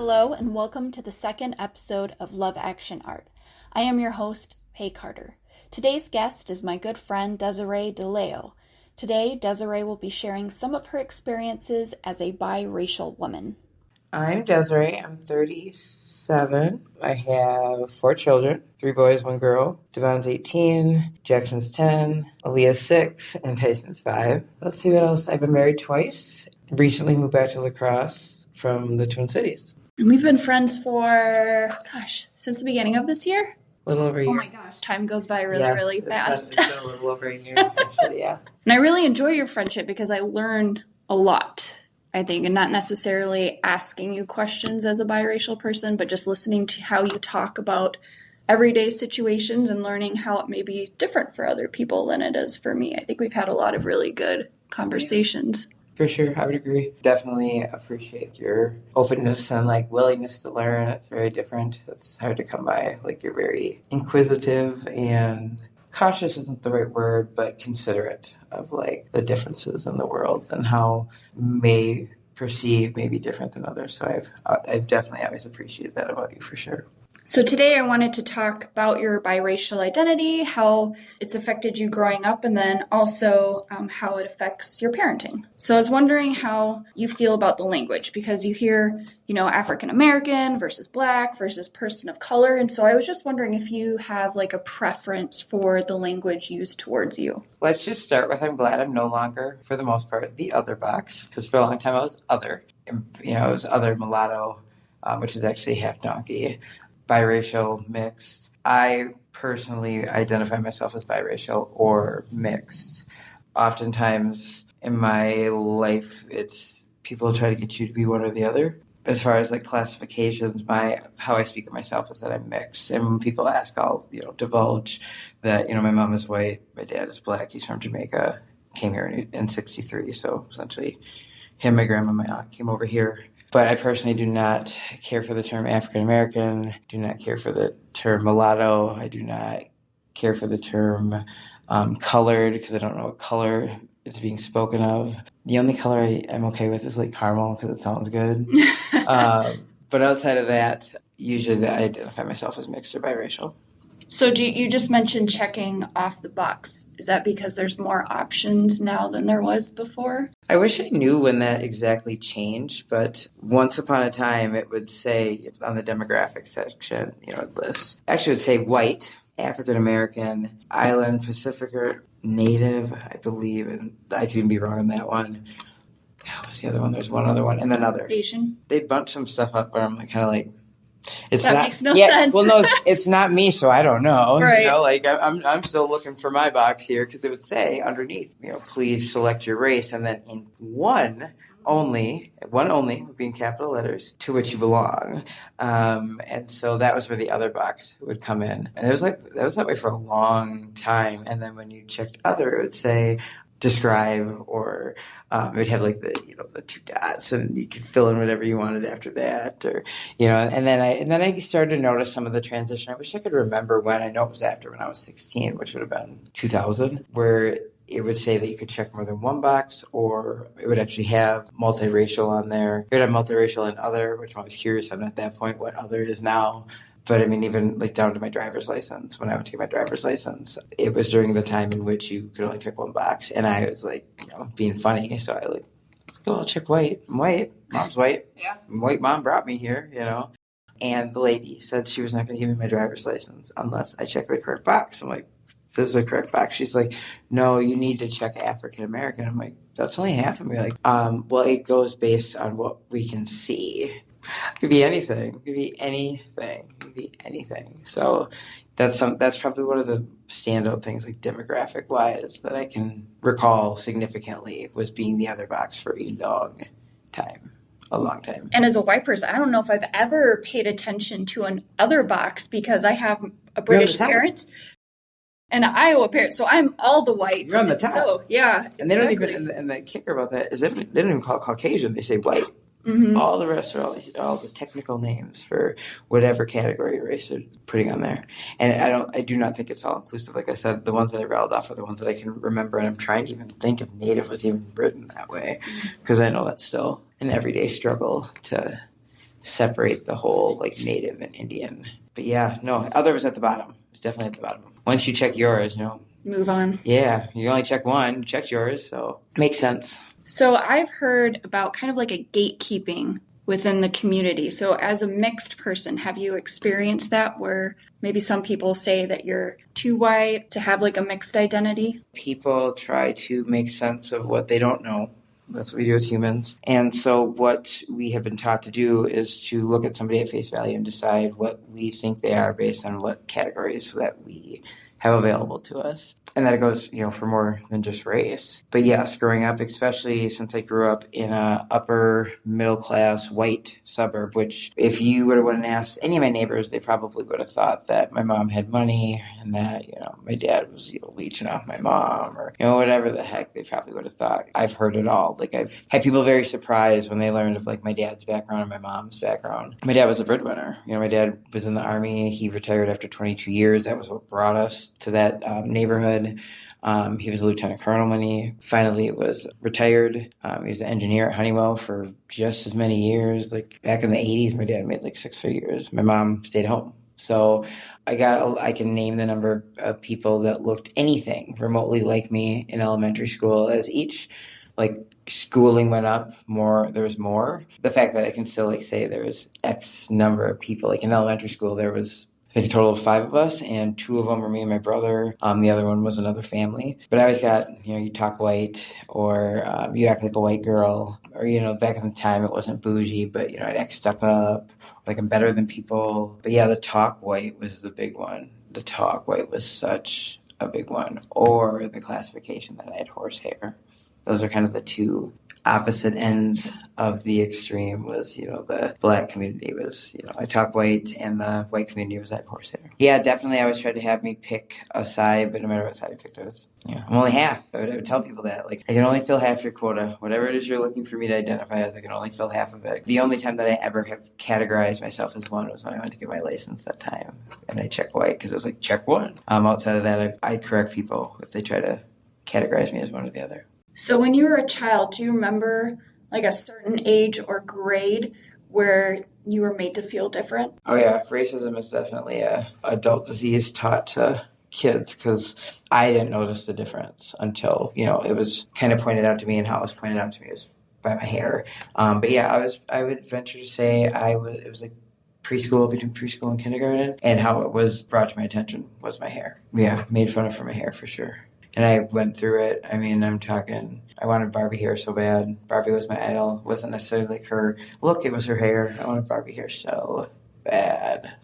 Hello and welcome to the second episode of Love Action Art. I am your host, Pey Carter. Today's guest is my good friend Desiree Delao. Today, Desiree will be sharing some of her experiences as a biracial woman. I'm Desiree. I'm 37. I have 4 children, 3 boys, 1 girl. Devon's 18, Jackson's 10, Aaliyah's 6, and Tyson's 5. Let's see what else. I've been married twice. Recently moved back to La Crosse from the Twin Cities. And we've been friends for, since the beginning of this year? A little over a year. Oh my gosh, time goes by really fast. It's been a little over a year, actually, yeah. And I really enjoy your friendship because I learned a lot, I think, and not necessarily asking you questions as a biracial person, but just listening to how you talk about everyday situations and learning how it may be different for other people than it is for me. I think we've had a lot of really good conversations. For sure, I would agree. Definitely appreciate your openness and willingness to learn. It's very different. It's hard to come by. You're very inquisitive and cautious isn't the right word, but considerate of the differences in the world and how may perceive may be different than others. So I've definitely always appreciated that about you for sure. So today I wanted to talk about your biracial identity, how it's affected you growing up, and then also how it affects your parenting. So I was wondering how you feel about the language, because you hear, African American versus Black versus person of color. And so I was just wondering if you have a preference for the language used towards you. Let's just start with I'm glad I'm no longer, for the most part, the other box, because for a long time I was other. I was other mulatto, which is actually half donkey. Biracial, mixed. I personally identify myself as biracial or mixed. Oftentimes in my life, it's people try to get you to be one or the other. As far as classifications, how I speak of myself is that I'm mixed. And when people ask, I'll divulge that my mom is white, my dad is Black, he's from Jamaica, came here in '63. So essentially, him, my grandma, my aunt came over here. But I personally do not care for the term African American, do not care for the term mulatto, I do not care for the term colored, because I don't know what color is being spoken of. The only color I'm okay with is caramel, because it sounds good. But outside of that, usually I identify myself as mixed or biracial. So you just mentioned checking off the box. Is that because there's more options now than there was before? I wish I knew when that exactly changed, but once upon a time it would say on the demographics section, it lists. Actually, it would say white, African American, Island, Pacific, or Native, I believe, and I could even be wrong on that one. What was the other one? There's one other one, and then other. Asian. They bunched some stuff up where I'm makes no sense. Well, no, it's not me, so I don't know. Right. I'm still looking for my box here because it would say underneath, please select your race, and then in one only would be in capital letters, to which you belong. And so that was where the other box would come in, and it was that was that way for a long time. And then when you checked other, it would say describe, or it would have the 2 dots, and you could fill in whatever you wanted after that, or and then I started to notice some of the transition. I wish I could remember when. I know it was after when I was 16, which would have been 2000, where it would say that you could check more than one box, or it would actually have multiracial on there. It would have multiracial and other, which I'm always curious on at that point what other is now. But I mean, even down to my driver's license, when I went to get my driver's license, it was during the time in which you could only pick one box. And I was being funny. So I I'll check white. I'm white. Mom's white. Yeah. White mom brought me here, And the lady said she was not going to give me my driver's license unless I checked the correct box. I'm like, this is the correct box. She's like, no, you need to check African American. I'm like, that's only half of me. Well, it goes based on what we can see. It could be anything. It could be anything. It could be anything. So that's probably one of the standout things, demographic wise, that I can recall significantly was being the other box for a long time. And as a white person, I don't know if I've ever paid attention to an other box, because I have a British parent and an Iowa parent, so I'm all the white. You're on the top. So yeah, and they don't even. And the kicker about that is they don't even call it Caucasian. They say white. Mm-hmm. All the rest are all the technical names for whatever category race they're putting on there. And I do not think it's all inclusive. Like I said, the ones that I rattled off are the ones that I can remember, and I'm trying to even think if Native was even written that way, because I know that's still an everyday struggle to separate the whole like Native and Indian. But yeah, no, other was at the bottom. It's definitely at the bottom. Once you check yours, Move on. Yeah, you only check one, you checked yours, so makes sense. So I've heard about kind of like a gatekeeping within the community. So as a mixed person, have you experienced that where maybe some people say that you're too white to have like a mixed identity? People try to make sense of what they don't know. That's what we do as humans. And so what we have been taught to do is to look at somebody at face value and decide what we think they are based on what categories that we have available to us. And that goes, for more than just race. But yes, growing up, especially since I grew up in a upper middle class white suburb, which if you would have went and asked any of my neighbors, they probably would have thought that my mom had money and that, my dad was leeching off my mom or, whatever the heck they probably would have thought. I've heard it all. Like I've had people very surprised when they learned of like my dad's background and my mom's background. My dad was a breadwinner. My dad was in the Army. He retired after 22 years. That was what brought us to that neighborhood. He was a lieutenant colonel when he finally was retired. He was an engineer at Honeywell for just as many years. Like back in the 80s, my dad made like 6 figures. My mom stayed home. So I can name the number of people that looked anything remotely like me in elementary school. As each schooling went up more, there was more. The fact that I can still say there was X number of people, in elementary school, there was a total of 5 of us, and 2 of them were me and my brother. The other one was another family. But I always got, you talk white, or you act like a white girl, or, back in the time it wasn't bougie, but, I'd act stuck up, like I'm better than people. But yeah, the talk white was the big one. The talk white was such a big one. Or the classification that I had horse hair. Those are kind of the 2 opposite ends of the extreme was, the black community was, I talk white, and the white community was that horse hair. Yeah, definitely I always tried to have me pick a side, but no matter what side I picked, I'm only half. I would tell people that. I can only fill half your quota. Whatever it is you're looking for me to identify as, I can only fill half of it. The only time that I ever have categorized myself as one was when I went to get my license that time. And I checked white because it was like, check one. Outside of that, I correct people if they try to categorize me as one or the other. So when you were a child, do you remember a certain age or grade where you were made to feel different? Oh yeah, racism is definitely a adult disease taught to kids because I didn't notice the difference until, it was kind of pointed out to me, and how it was pointed out to me was by my hair. But yeah, I would venture to say it was preschool, between preschool and kindergarten, and how it was brought to my attention was my hair. Yeah, made fun of for my hair for sure. And I went through it. I mean, I wanted Barbie hair so bad. Barbie was my idol. It wasn't necessarily like her look, it was her hair. I wanted Barbie hair so bad.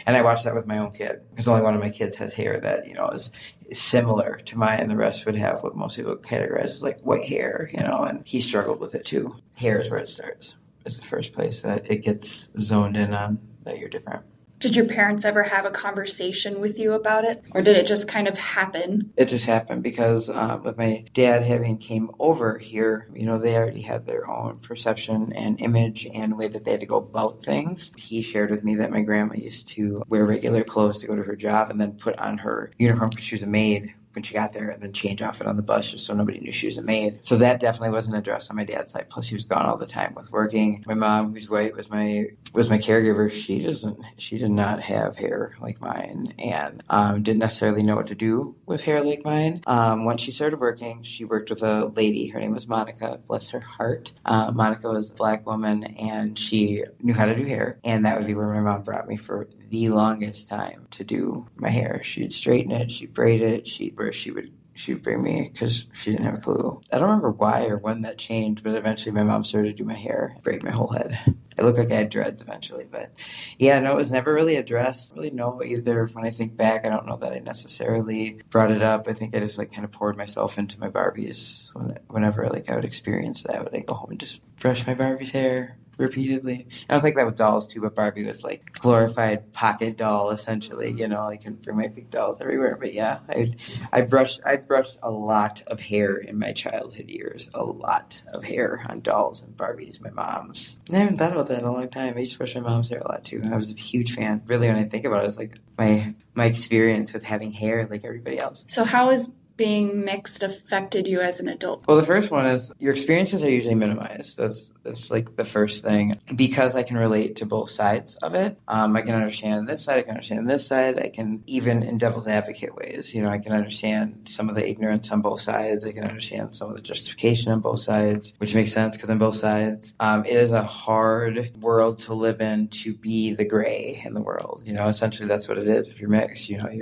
And I watched that with my own kid, because only one of my kids has hair that, is similar to mine, and the rest would have what most people categorize as white hair, and he struggled with it too. Hair is where it starts. It's the first place that it gets zoned in on that you're different. Did your parents ever have a conversation with you about it? Or did it just kind of happen? It just happened because with my dad having came over here, they already had their own perception and image and way that they had to go about things. He shared with me that my grandma used to wear regular clothes to go to her job and then put on her uniform because she was a maid when she got there, and then change off it on the bus just so nobody knew she was a maid. So that definitely wasn't addressed on my dad's side. Plus, he was gone all the time with working. My mom, who's white, was my caregiver. She did not have hair like mine, and didn't necessarily know what to do with hair like mine. Once she started working, she worked with a lady. Her name was Monica. Bless her heart. Monica was a Black woman, and she knew how to do hair, and that would be where my mom brought me for the longest time to do my hair. She'd straighten it, she'd braid it, she would bring me because she didn't have a clue. I don't remember why or when that changed, but eventually my mom started to do my hair, braid my whole head. It looked like I had dreads eventually, but yeah, no, it was never really addressed. I don't really know either. When I think back, I don't know that I necessarily brought it up. I think I just kind of poured myself into my Barbies whenever I would experience that. Would I go home and just brush my Barbie's hair repeatedly? And I was like that with dolls too, but Barbie was glorified pocket doll essentially. I couldn't bring my big dolls everywhere, but yeah, I brushed a lot of hair in my childhood years. A lot of hair on dolls and Barbies, my mom's. I haven't thought about that in a long time. I used to brush my mom's hair a lot too. I was a huge fan. Really, when I think about it, it's my experience with having hair like everybody else. So how is being mixed affected you as an adult? Well, the first one is your experiences are usually minimized. That's like the first thing, because I can relate to both sides of it. I can understand this side. I can understand this side. I can, even in devil's advocate ways, I can understand some of the ignorance on both sides. I can understand some of the justification on both sides, which makes sense because on both sides, it is a hard world to live in, to be the gray in the world. Essentially that's what it is. If you're mixed, you're not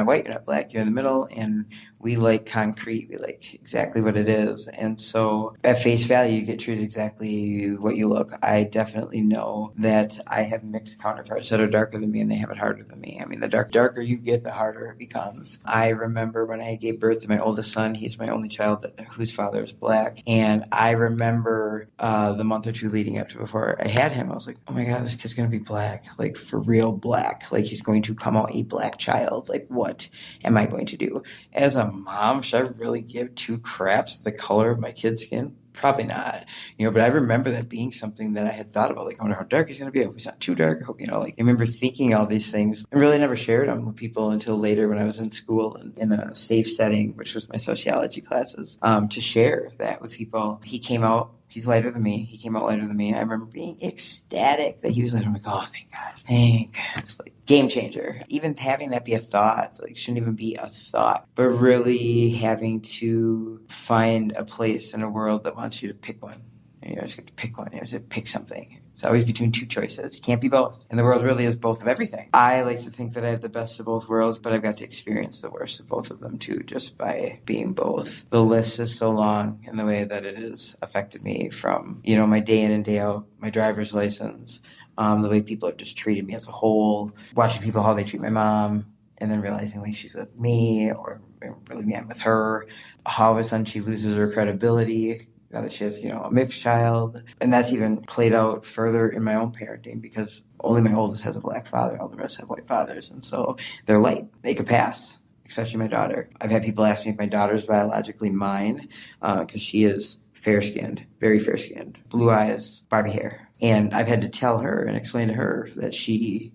white, you're not black, you're in the middle, and we like concrete. We like exactly what it is. And so at face value, you get treated exactly what you look. I definitely know that I have mixed counterparts that are darker than me, and they have it harder than me. I mean, the darker you get, the harder it becomes. I remember when I gave birth to my oldest son, he's my only child whose father is black. And I remember the month or two leading up to before I had him, I was like, oh my God, this kid's going to be black, like for real black. Like he's going to come out a black child. Like what am I going to do? As a mom, should I really give two craps the color of my kid's skin? Probably not, but I remember that being something that I had thought about, like, I wonder how dark he's going to be. I hope he's not too dark. I hope, I remember thinking all these things and really never shared them with people until later when I was in school and in a safe setting, which was my sociology classes, to share that with people. He came out. He's lighter than me. He came out lighter than me. I remember being ecstatic that he was lighter. I'm like, oh, thank God. Thank God. It's like game changer. Even having that be a thought, like shouldn't even be a thought, but really having to find a place in a world that wants you to pick one. You just have to pick one. You have to pick something. It's always between two choices. You can't be both. And the world really is both of everything. I like to think that I have the best of both worlds, but I've got to experience the worst of both of them too, just by being both. The list is so long in the way that it has affected me from, my day in and day out, my driver's license, the way people have just treated me as a whole, watching people, how they treat my mom, and then realizing when she's with me or really me, I'm with her, how all of a sudden she loses her credibility now that she has, a mixed child. And that's even played out further in my own parenting because only my oldest has a black father. All the rest have white fathers. And so they're light. They could pass, especially my daughter. I've had people ask me if my daughter's biologically mine because she is fair-skinned, very fair-skinned, blue eyes, Barbie hair. And I've had to tell her and explain to her that she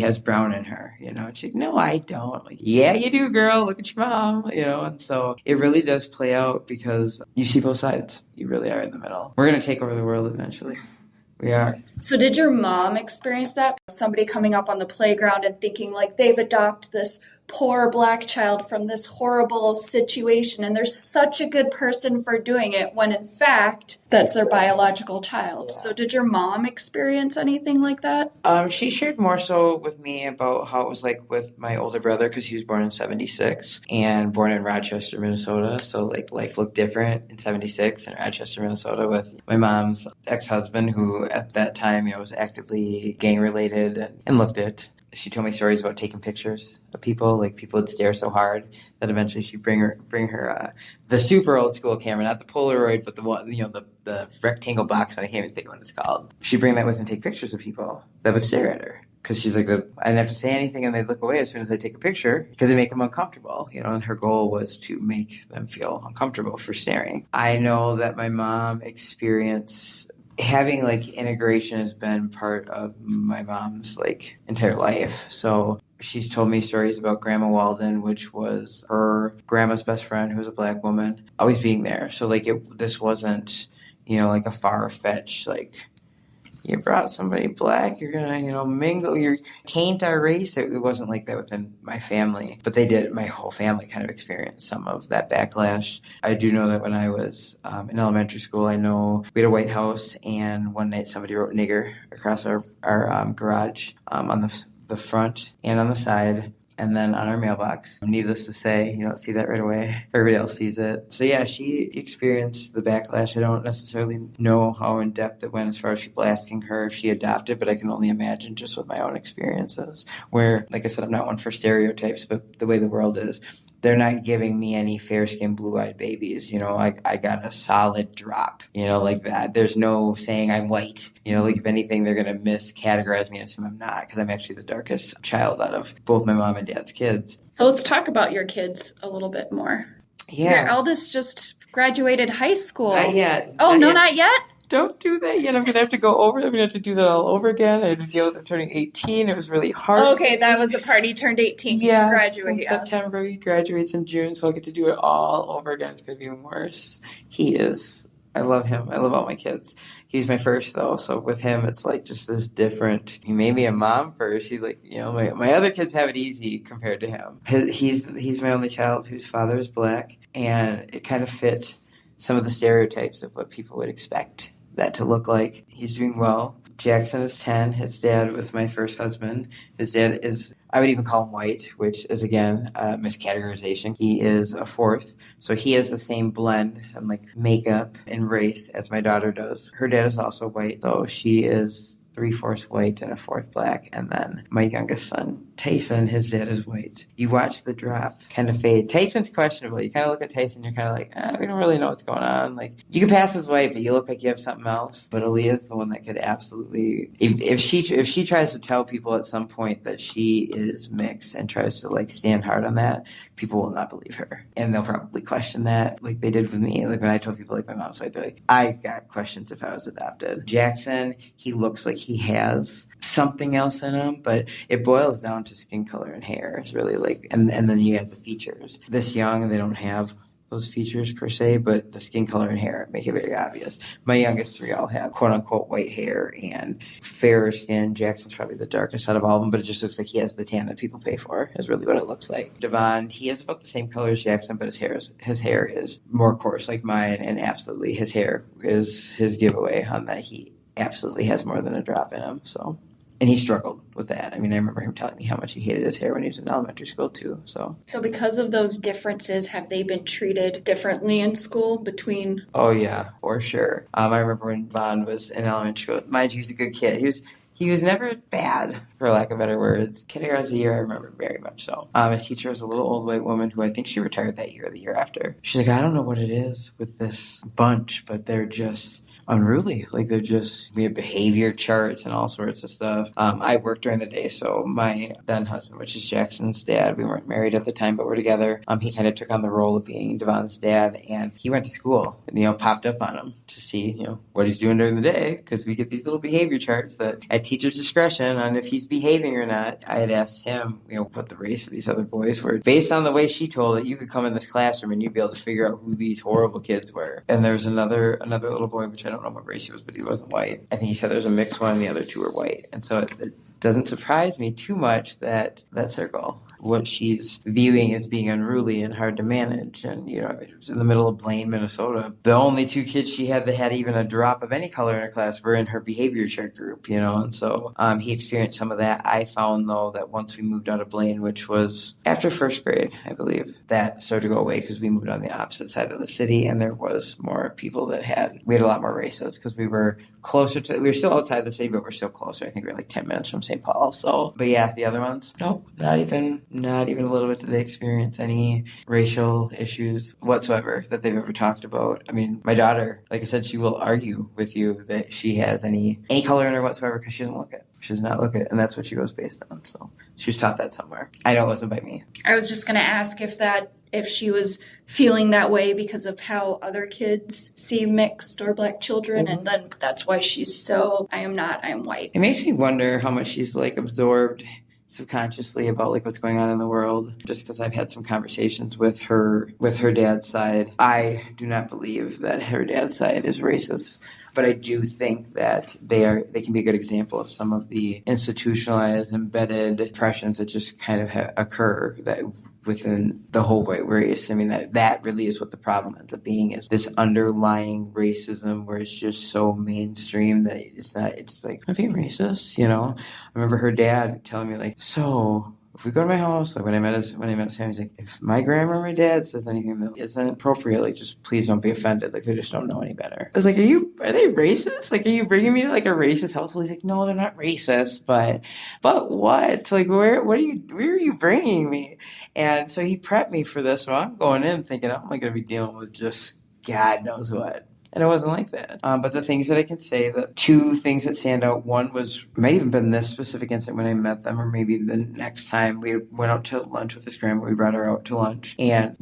has brown in her, And she's like, no, I don't. Like, yeah, you do, girl. Look at your mom, And so it really does play out because you see both sides. You really are in the middle. We're going to take over the world eventually. We are. So did your mom experience that? Somebody coming up on the playground and thinking like they've adopted this poor black child from this horrible situation and they're such a good person for doing it when in fact that's their biological child. Yeah. So did your mom experience anything like that? She shared more so with me about how it was like with my older brother because he was born in 76 and born in Rochester, Minnesota. So like life looked different in 76 in Rochester, Minnesota with my mom's ex-husband who at that time was actively gang related and looked it. She told me stories about taking pictures of people. Like people would stare so hard that eventually she'd bring her the super old school camera, not the Polaroid, but the one, the rectangle box. I can't even think of what it's called. She'd bring that with and take pictures of people that would stare at her. Because she's like, I didn't have to say anything and they'd look away as soon as I take a picture because it make them uncomfortable, and her goal was to make them feel uncomfortable for staring. I know that my mom experienced having integration has been part of my mom's entire life. So she's told me stories about Grandma Walden, which was her grandma's best friend, who was a black woman, always being there. So this wasn't, a far-fetched, you brought somebody black, you're gonna, mingle, you taint our race. It wasn't like that within my family, but they did. My whole family kind of experienced some of that backlash. I do know that when I was in elementary school, I know we had a White House, and one night somebody wrote nigger across our garage on the front and on the side. And then on our mailbox, needless to say, you don't see that right away. Everybody else sees it. So yeah, she experienced the backlash. I don't necessarily know how in depth it went as far as people asking her if she adopted, but I can only imagine just with my own experiences where, like I said, I'm not one for stereotypes, but the way the world is, they're not giving me any fair-skinned, blue-eyed babies. I got a solid drop, like that. There's no saying I'm white. If anything, they're going to miscategorize me and assume I'm not because I'm actually the darkest child out of both my mom and dad's kids. So let's talk about your kids a little bit more. Yeah. Your eldest just graduated high school. Not yet. Oh, not yet? don't do that yet. I'm going to have to go over. I'm going to have to do that all over again. I had to deal with him turning 18. It was really hard. Okay, that was the part he turned 18. Yes, Graduate, in September. He graduates in June, so I'll get to do it all over again. It's going to be even worse. He is. I love him. I love all my kids. He's my first, though, so with him, it's like just this different. He made me a mom first. He my other kids have it easy compared to him. He's my only child whose father is black, and it kind of fit some of the stereotypes of what people would expect that to look like. He's doing well. Jackson is 10. His dad was my first husband. His dad is, I would even call him white, which is, again, miscategorization. He is a fourth. So he has the same blend and like makeup and race as my daughter does. Her dad is also white, though. She is 3/4 white and a fourth black. And then my youngest son, Tyson, his dad is white. You watch the drop kind of fade. Tyson's questionable. You kind of look at Tyson, you're kind of like, we don't really know what's going on. Like, you can pass as white, but you look like you have something else. But Aaliyah's the one that could absolutely, if she tries to tell people at some point that she is mixed and tries to like stand hard on that, people will not believe her. And they'll probably question that like they did with me. Like when I told people like my mom's white, they're like, I got questions if I was adopted. Jackson, he looks like he has something else in him, but it boils down to skin color and hair. It's really like, and then you have the features. This young, they don't have those features per se, but the skin color and hair make it very obvious. My youngest three all have quote unquote white hair and fairer skin. Jackson's probably the darkest out of all of them, but it just looks like he has the tan that people pay for is really what it looks like. Devon, he has about the same color as Jackson, but his hair is more coarse like mine, and absolutely his hair is his giveaway on that. He absolutely has more than a drop in him. And he struggled with that. I mean, I remember him telling me how much he hated his hair when he was in elementary school, too. So because of those differences, have they been treated differently in school between? Oh, yeah, for sure. I remember when Vaughn was in elementary school. Mind you, he's a good kid. He was never bad, for lack of better words. Kindergarten's a year I remember very much so. His teacher was a little old white woman who I think she retired that year or the year after. She's like, I don't know what it is with this bunch, but they're just unruly. Like we have behavior charts and all sorts of stuff. I worked during the day, so my then husband, which is Jackson's dad, we weren't married at the time, but we're together. He kind of took on the role of being Devon's dad, and he went to school and, popped up on him to see, what he's doing during the day, because we get these little behavior charts that at teacher's discretion on if he's behaving or not. I had asked him, what the race of these other boys were. Based on the way she told it, you could come in this classroom and you'd be able to figure out who these horrible kids were. And there was another little boy, which I don't know what race he was, but he wasn't white. I think he said there was a mixed one and the other two were white. And so it doesn't surprise me too much that circle, what she's viewing as being unruly and hard to manage. And, it was in the middle of Blaine, Minnesota. The only two kids she had that had even a drop of any color in her class were in her behavior chart group, and so he experienced some of that. I found, though, that once we moved out of Blaine, which was after first grade, I believe, that started to go away because we moved on the opposite side of the city, and there was more people we had a lot more races because we were still outside the city, but we're still closer. I think we were like 10 minutes from St. Paul. So, but yeah, the other ones, nope, not even a little bit did they experience any racial issues whatsoever that they've ever talked about. I mean, my daughter, like I said, she will argue with you that she has any color in her whatsoever because she doesn't look it. She does not look it, and that's what she goes based on. So she was taught that somewhere. I know it wasn't by me. I was just going to ask if she was feeling that way because of how other kids see mixed or black children, and then that's why she's so, I am not, I am white. It makes me wonder how much she's absorbed subconsciously about what's going on in the world, just because I've had some conversations with her dad's side. I do not believe that her dad's side is racist, but I do think that they can be a good example of some of the institutionalized, embedded oppressions that just kind of occur that within the whole white race. I mean, that really is what the problem ends up being, is this underlying racism where it's just so mainstream that it's like, I'm being racist, I remember her dad telling me, so if we go to my house, when I met his family, he's like, if my grandma or my dad says anything that isn't appropriate, just please don't be offended. They just don't know any better. I was like, are they racist? Are you bringing me to a racist household? He's like, no, they're not racist, but what? Where are you bringing me? And so he prepped me for this. So I'm going in thinking, I'm going to be dealing with just God knows what. And it wasn't like that. But the things that I can say, the two things that stand out, one was, might even been this specific incident when I met them, or maybe the next time we went out to lunch with his grandma. We brought her out to lunch, and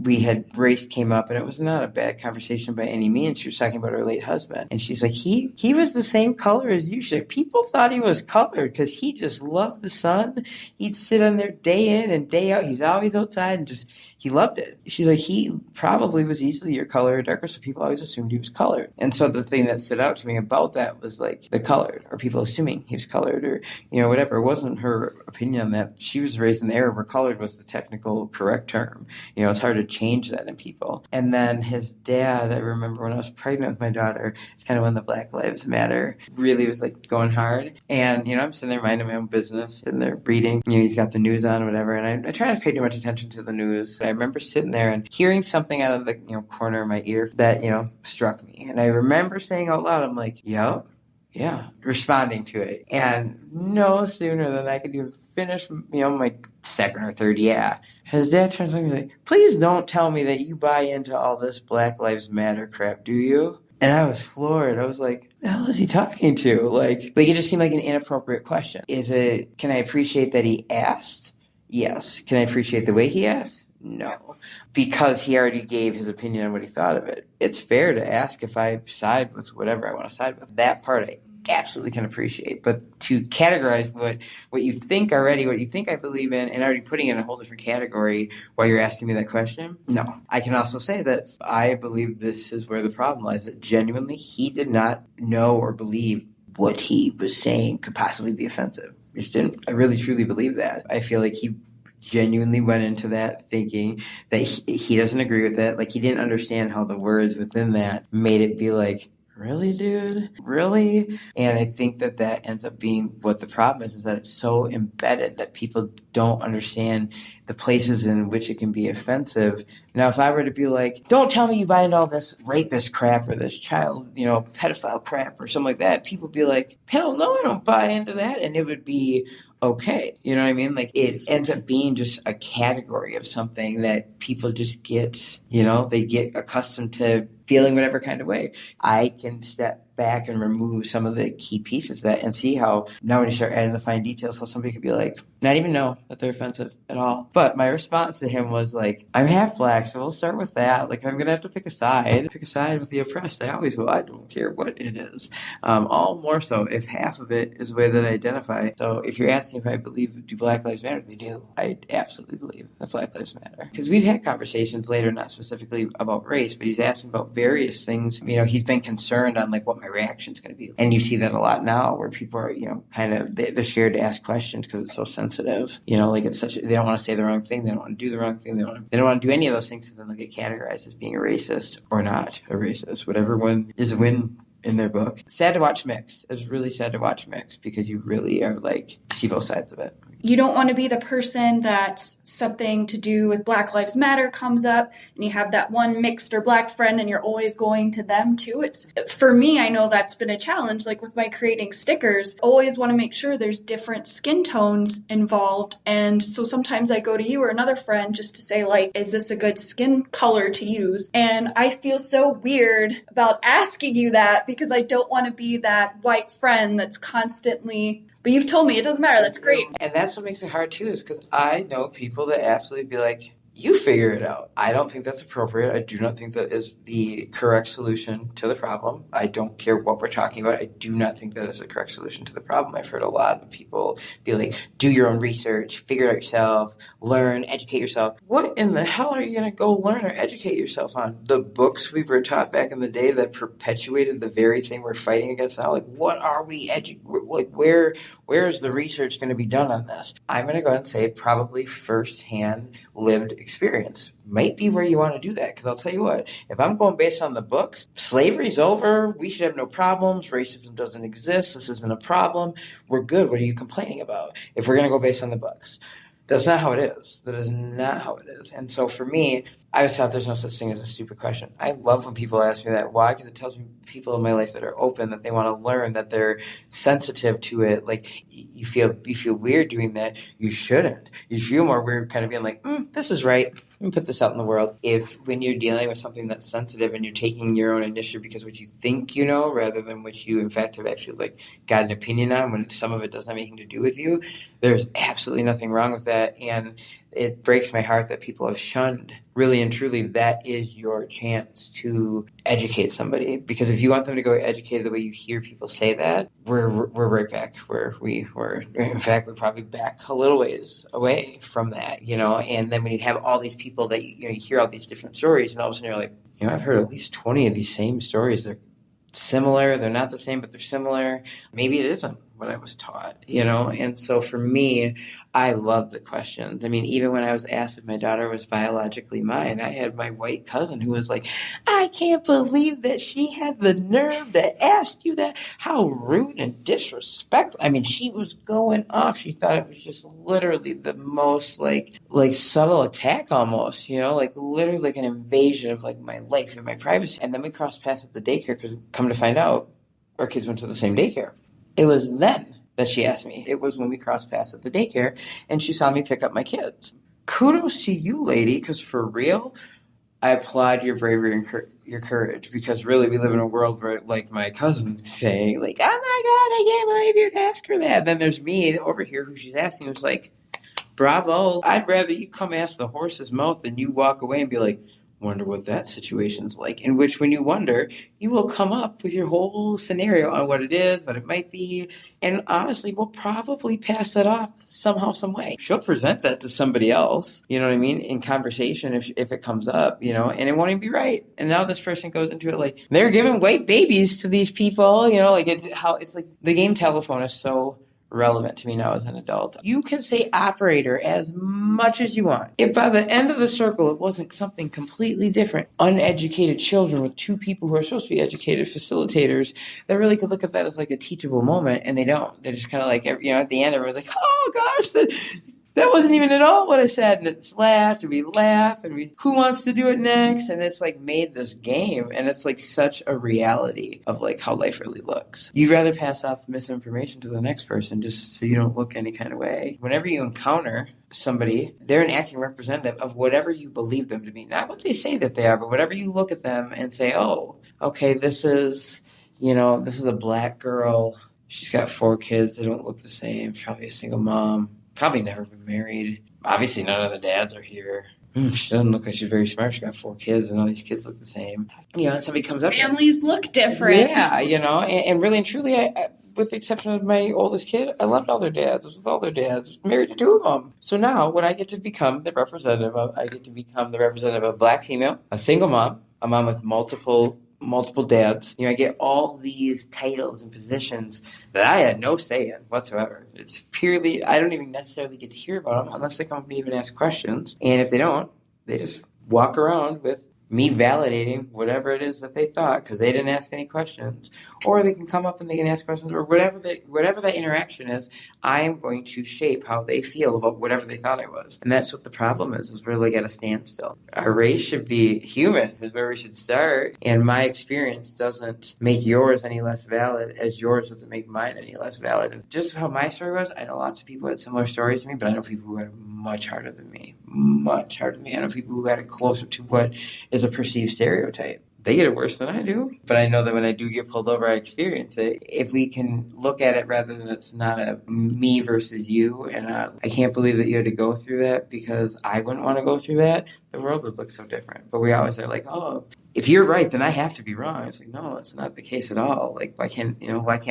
race came up, and it was not a bad conversation by any means. She was talking about her late husband, and she's like, he was the same color as you. She's like, people thought he was colored because he just loved the sun. He'd sit on there day in and day out. He's always outside and he loved it. She's like, he probably was easily your color or darker, so people always assumed he was colored. And so the thing that stood out to me about that was like the colored, or people assuming he was colored, or, whatever. It wasn't her opinion on that. She was raised in the era where colored was the technical correct term. It's hard to change that in people. And then his dad, I remember when I was pregnant with my daughter, it's kind of when the Black Lives Matter really was like going hard. And, I'm sitting there minding my own business, sitting there reading, he's got the news on, whatever. And I try not to pay too much attention to the news. I remember sitting there and hearing something out of the, corner of my ear that, struck me. And I remember saying out loud, I'm like, yep. Yeah, responding to it. And no sooner than I could even finish, my second or third yeah. His dad turns to me like, please don't tell me that you buy into all this Black Lives Matter crap, do you? And I was floored. I was like, the hell is he talking to? Like it just seemed like an inappropriate question. Can I appreciate that he asked? Yes. Can I appreciate the way he asked? No, because he already gave his opinion on what he thought of it. It's fair to ask if I side with whatever I want to side with. That part I absolutely can appreciate. But to categorize what you think already, what you think I believe in, and already putting it in a whole different category while you're asking me that question, no. I can also say that I believe this is where the problem lies, that genuinely he did not know or believe what he was saying could possibly be offensive. He just didn't. I really truly believe that. I feel like he genuinely went into that thinking that he doesn't agree with it. Like, he didn't understand how the words within that made it be like, really, dude? Really? And I think that ends up being what the problem is that it's so embedded that people don't understand the places in which it can be offensive. Now, if I were to be like, don't tell me you buy into all this rapist crap or this child, pedophile crap or something like that, people would be like, hell no, I don't buy into that. And it would be okay. You know what I mean? Like, it ends up being just a category of something that people just get, they get accustomed to feeling whatever kind of way. I can step back and remove some of the key pieces of that and see how now when you start adding the fine details, how somebody could be like, not even know that they're offensive at all. But my response to him was like, I'm half black, so we'll start with that. Like, I'm going to have to pick a side with the oppressed. I always will. I don't care what it is. All more so if half of it is the way that I identify. So if you're asking if I believe, do Black Lives Matter? They do. I absolutely believe that Black Lives Matter. Because we've had conversations later, not specifically about race, but he's asking about various things. He's been concerned on like what my reaction is going to be. And you see that a lot now where people are, kind of, they're scared to ask questions because it's so sensitive. Like it's they don't want to say the wrong thing. They don't want to do the wrong thing. They don't want to do any of those things. So then they get categorized as being a racist or not a racist. Whatever one is a win in their book. Sad to watch mix. It's really sad to watch mix because you really are like, see both sides of it. You don't want to be the person that something to do with Black Lives Matter comes up and you have that one mixed or black friend and you're always going to them too. For me, I know that's been a challenge. Like with my creating stickers, always want to make sure there's different skin tones involved. And so sometimes I go to you or another friend just to say like, is this a good skin color to use? And I feel so weird about asking you that because I don't want to be that white friend that's constantly, but you've told me it doesn't matter. That's great. And that's what makes it hard too, is because I know people that absolutely be like, you figure it out. I don't think that's appropriate. I do not think that is the correct solution to the problem. I don't care what we're talking about. I do not think that is the correct solution to the problem. I've heard a lot of people be like, do your own research, figure it out yourself, learn, educate yourself. What in the hell are you going to go learn or educate yourself on? The books we were taught back in the day that perpetuated the very thing we're fighting against now? Like, what are we where is the research going to be done on this? I'm going to go ahead and say probably firsthand lived experience might be where you want to do that. Because I'll tell you what, if I'm going based on the books, slavery's over, we should have no problems, racism doesn't exist, this isn't a problem, we're good, what are you complaining about? If we're going to go based on the books. That's not how it is. That is not how it is. And so for me, I always thought there's no such thing as a stupid question. I love when people ask me that. Why? Because it tells me people in my life that are open, that they want to learn, that they're sensitive to it. Like, you feel weird doing that. You shouldn't. You feel more weird kind of being like, this is right. let me put this out in the world. If when you're dealing with something that's sensitive and you're taking your own initiative because what you think you know rather than what you in fact have actually like got an opinion on, when some of it doesn't have anything to do with you, there's absolutely nothing wrong with that. And it breaks my heart that people have shunned. Really and truly, that is your chance to educate somebody. Because if you want them to go educated the way you hear people say that, we're right back where we were. In fact, we're probably back a little ways away from that, And then when you have all these people that, you hear all these different stories, and all of a sudden you're like, I've heard at least 20 of these same stories. They're similar. They're not the same, but they're similar. Maybe it isn't what I was taught, And so for me, I love the questions. I mean, even when I was asked if my daughter was biologically mine, I had my white cousin who was like, I can't believe that she had the nerve to ask you that. How rude and disrespectful. I mean, she was going off. She thought it was just literally the most like subtle attack almost, like literally like an invasion of like my life and my privacy. And then we crossed paths at the daycare because come to find out our kids went to the same daycare. It was then that she asked me. It was when we crossed paths at the daycare and she saw me pick up my kids. Kudos to you, lady, because for real, I applaud your bravery and your courage, because really we live in a world where like my cousin's saying like, oh my God, I can't believe you'd ask her that. Then there's me over here who she's asking who's like, bravo. I'd rather you come ask the horse's mouth than you walk away and be like, wonder what that situation's like. In which when you wonder, you will come up with your whole scenario on what it is, what it might be. And honestly, we'll probably pass that off somehow, some way. She'll present that to somebody else, you know what I mean, in conversation if it comes up, and it won't even be right. And now this person goes into it like, they're giving white babies to these people, it's like the game telephone is so relevant to me now as an adult. You can say operator as much as you want. If by the end of the circle it wasn't something completely different, uneducated children with two people who are supposed to be educated facilitators that really could look at that as like a teachable moment, and they don't. They're just kind of like, at the end, everyone's like, oh gosh, that wasn't even at all what I said. And it's laughed, and we laugh, and who wants to do it next? And it's like made this game, and it's like such a reality of like how life really looks. You'd rather pass off misinformation to the next person just so you don't look any kind of way. Whenever you encounter somebody, they're an acting representative of whatever you believe them to be. Not what they say that they are, but whatever you look at them and say, oh, okay, this is a black girl. She's got 4 kids. They don't look the same. She's probably a single mom. Probably never been married. Obviously, none of the dads are here. She doesn't look like she's very smart. She got 4 kids, and all these kids look the same. And somebody comes up. Families look different. Yeah, and really and truly, I, with the exception of my oldest kid, I loved all their dads. I was with all their dads. I was married to 2 of them. So now, what I get to become the representative of, a black female, a single mom, a mom with multiple dads. I get all these titles and positions that I had no say in whatsoever. It's purely, I don't even necessarily get to hear about them unless they come up and even ask questions. And if they don't, they just walk around with me validating whatever it is that they thought because they didn't ask any questions. Or they can come up and they can ask questions, or whatever that interaction is, I am going to shape how they feel about whatever they thought I was. And that's what the problem is we're like at a standstill. Our race should be human is where we should start. And my experience doesn't make yours any less valid as yours doesn't make mine any less valid. And just how my story was, I know lots of people had similar stories to me, but I know people who had it much harder than me. Much harder than me. I know people who had it closer to what is a perceived stereotype. They get it worse than I do. But I know that when I do get pulled over, I experience it. If we can look at it rather than it's not a me versus you, and I can't believe that you had to go through that because I wouldn't want to go through that, the world would look so different. But we always are like, oh, if you're right, then I have to be wrong. It's like, no, it's not the case at all. Like, why can't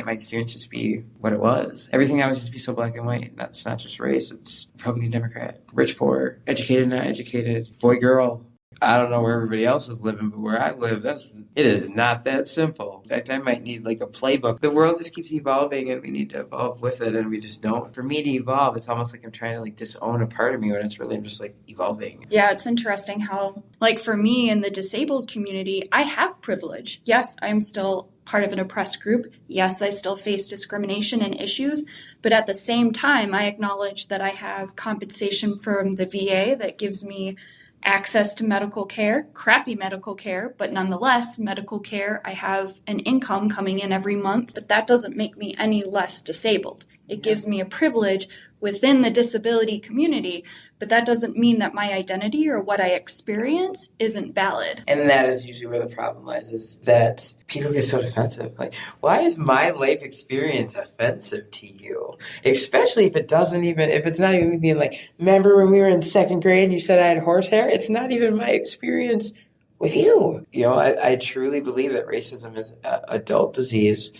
my experience just be what it was? Everything else just be so black and white. It's not just race. It's Republican, Democrat, rich, poor, educated, not educated, boy, girl. I don't know where everybody else is living, but where I live, it is not that simple. In fact, I might need like a playbook. The world just keeps evolving and we need to evolve with it, and we just don't. For me to evolve, it's almost like I'm trying to like disown a part of me when it's really I'm just like evolving. Yeah, it's interesting how, like for me in the disabled community, I have privilege. Yes, I'm still part of an oppressed group. Yes, I still face discrimination and issues, but at the same time, I acknowledge that I have compensation from the VA that gives me access to medical care, crappy medical care, but nonetheless, medical care. I have an income coming in every month, but that doesn't make me any less disabled. It gives me a privilege within the disability community, but that doesn't mean that my identity or what I experience isn't valid. And that is usually where the problem lies, is that people get so defensive. Like, why is my life experience offensive to you? Especially if it's not even me being like, remember when we were in second grade and you said I had horsehair? It's not even my experience with you. I truly believe that racism is an adult disease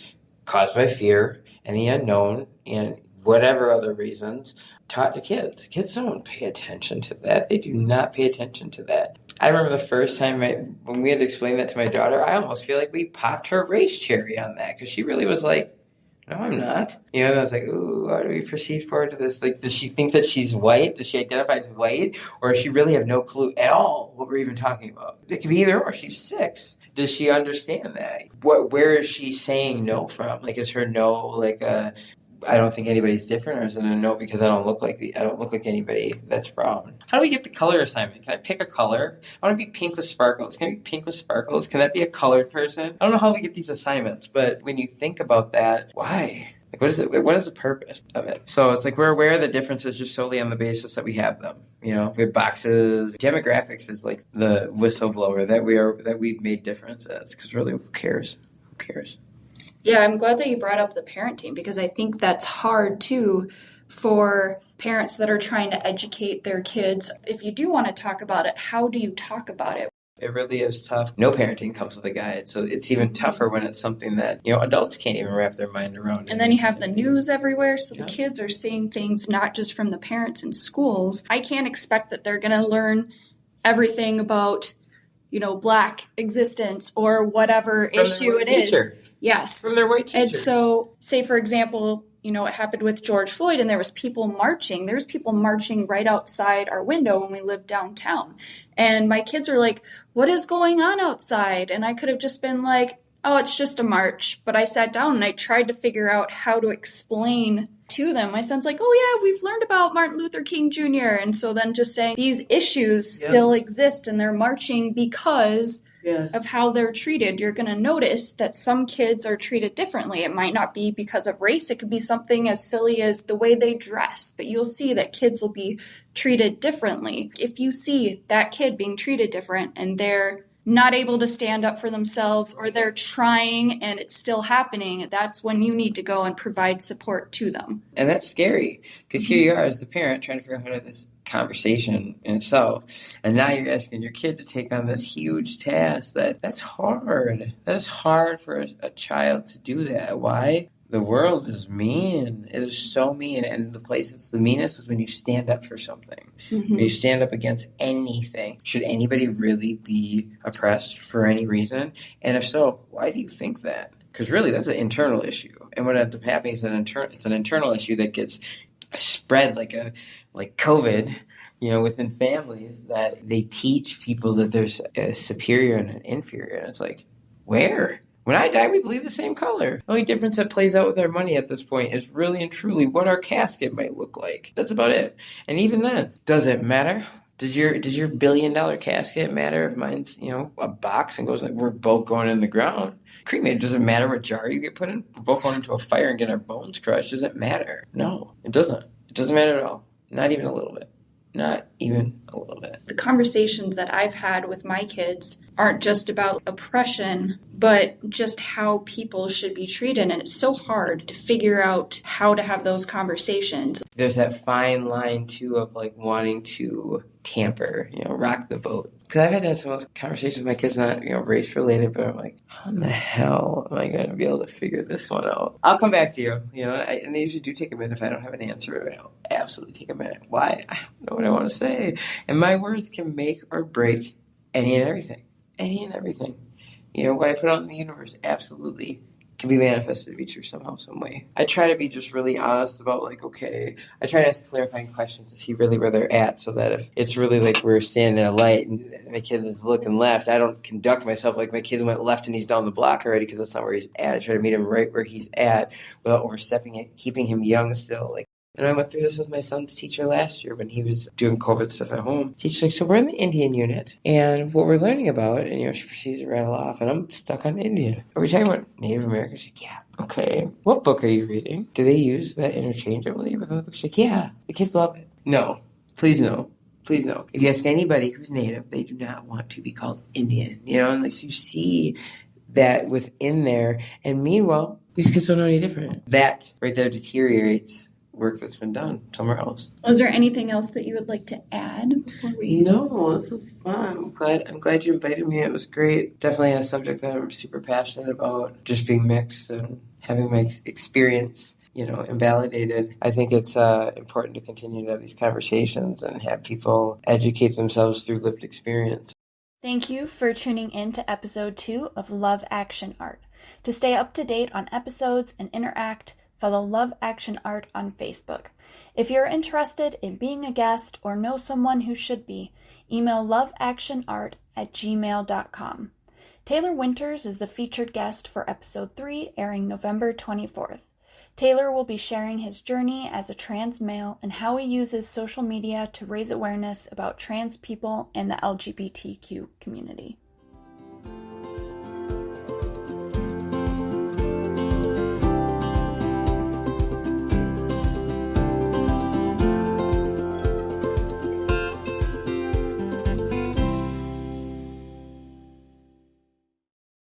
caused by fear and the unknown and whatever other reasons taught to kids. Kids don't pay attention to that. They do not pay attention to that. I remember the first time when we had to explain that to my daughter, I almost feel like we popped her race cherry on that because she really was like, no, I'm not. And I was like, ooh, how do we proceed forward to this? Like, does she think that she's white? Does she identify as white? Or does she really have no clue at all what we're even talking about? It could be either or. She's 6. Does she understand that? Where is she saying no from? Like, is her no like I don't think anybody's different, or is it a no because I don't look like anybody that's brown? How do we get the color assignment? Can I pick a color? I want to be pink with sparkles. Can I be pink with sparkles? Can that be a colored person? I don't know how we get these assignments, but when you think about that, why? Like, what is it? What is the purpose of it? So it's like we're aware of the differences just solely on the basis that we have them. We have boxes. Demographics is like the whistleblower that we've made differences. Because really, who cares? Who cares? Yeah, I'm glad that you brought up the parenting, because I think that's hard too for parents that are trying to educate their kids. If you do want to talk about it, how do you talk about it? It really is tough. No parenting comes with a guide, so it's even tougher when it's something that adults can't even wrap their mind around. And then you have the news everywhere, so the kids are seeing things not just from the parents in schools. I can't expect that they're going to learn everything about Black existence or whatever from issue it is. Yes. From their white teacher. And so, say, for example, it happened with George Floyd and there was people marching. There's people marching right outside our window when we lived downtown. And my kids are like, what is going on outside? And I could have just been like, oh, it's just a march. But I sat down and I tried to figure out how to explain to them. My son's like, oh, yeah, we've learned about Martin Luther King Jr. And so then just saying these issues still exist and they're marching because of how they're treated. You're going to notice that some kids are treated differently. It might not be because of race. It could be something as silly as the way they dress, but you'll see that kids will be treated differently. If you see that kid being treated different and they're not able to stand up for themselves, or they're trying and it's still happening, that's when you need to go and provide support to them. And that's scary, because here you are as the parent trying to figure out how to have this conversation in itself, and now you're asking your kid to take on this huge task. That's hard. That is hard for a child to do that. Why? The world is mean. It is so mean. And the place it's the meanest is when you stand up for something. Mm-hmm. When you stand up against anything. Should anybody really be oppressed for any reason? And if so, why do you think that? Because really, that's an internal issue. And what ends up happening is it's an internal issue that gets spread like COVID, within families, that they teach people that there's a superior and an inferior. And it's like, where? When I die, we believe the same color. The only difference that plays out with our money at this point is really and truly what our casket might look like. That's about it. And even then, does it matter? Does your $1 billion casket matter if mine's, a box and goes like, we're both going in the ground? Cremated, does it matter what jar you get put in? We're both going into a fire and getting our bones crushed. Does it matter? No, it doesn't. It doesn't matter at all. Not even a little bit. Not even a little bit. The conversations that I've had with my kids aren't just about oppression, but just how people should be treated. And it's so hard to figure out how to have those conversations. There's that fine line, too, of wanting to tamper, rock the boat. Because I've had to have some of those conversations with my kids, not, race related, but I'm like, how in the hell am I going to be able to figure this one out? I'll come back to you, and they usually do take a minute if I don't have an answer. I'll absolutely take a minute. Why? I don't know what I want to say. And my words can make or break any and everything. Any and everything. What I put out in the universe absolutely can be manifested to be true somehow, some way. I try to be just really honest about okay, I try to ask clarifying questions to see really where they're at, so that if it's really we're standing in a light and my kid is looking left, I don't conduct myself like my kid went left and he's down the block already, because that's not where he's at. I try to meet him right where he's at without overstepping it, keeping him young still. And I went through this with my son's teacher last year when he was doing COVID stuff at home. Teacher's like, so we're in the Indian unit, and what we're learning about, and she proceeds to rattle off, and I'm stuck on Indian. Are we talking about Native Americans? She's like, yeah. Okay. What book are you reading? Do they use that interchangeably with other books? She's like, yeah. The kids love it. No. Please no. Please no. If you ask anybody who's Native, they do not want to be called Indian. Unless you see that within there. And meanwhile, these kids don't know any different. That right there deteriorates work that's been done somewhere else. Was there anything else that you would like to add before we... No, this was fun. I'm glad you invited me. It was great. Definitely a subject that I'm super passionate about, just being mixed and having my experience invalidated. I think it's important to continue to have these conversations and have people educate themselves through lived experience. Thank you for tuning in to episode 2 of Love Action Art. To stay up to date on episodes and interact, follow Love Action Art on Facebook. If you're interested in being a guest or know someone who should be, email loveactionart@gmail.com. Taylor Winters is the featured guest for episode 3, airing November 24th. Taylor will be sharing his journey as a trans male and how he uses social media to raise awareness about trans people and the LGBTQ community.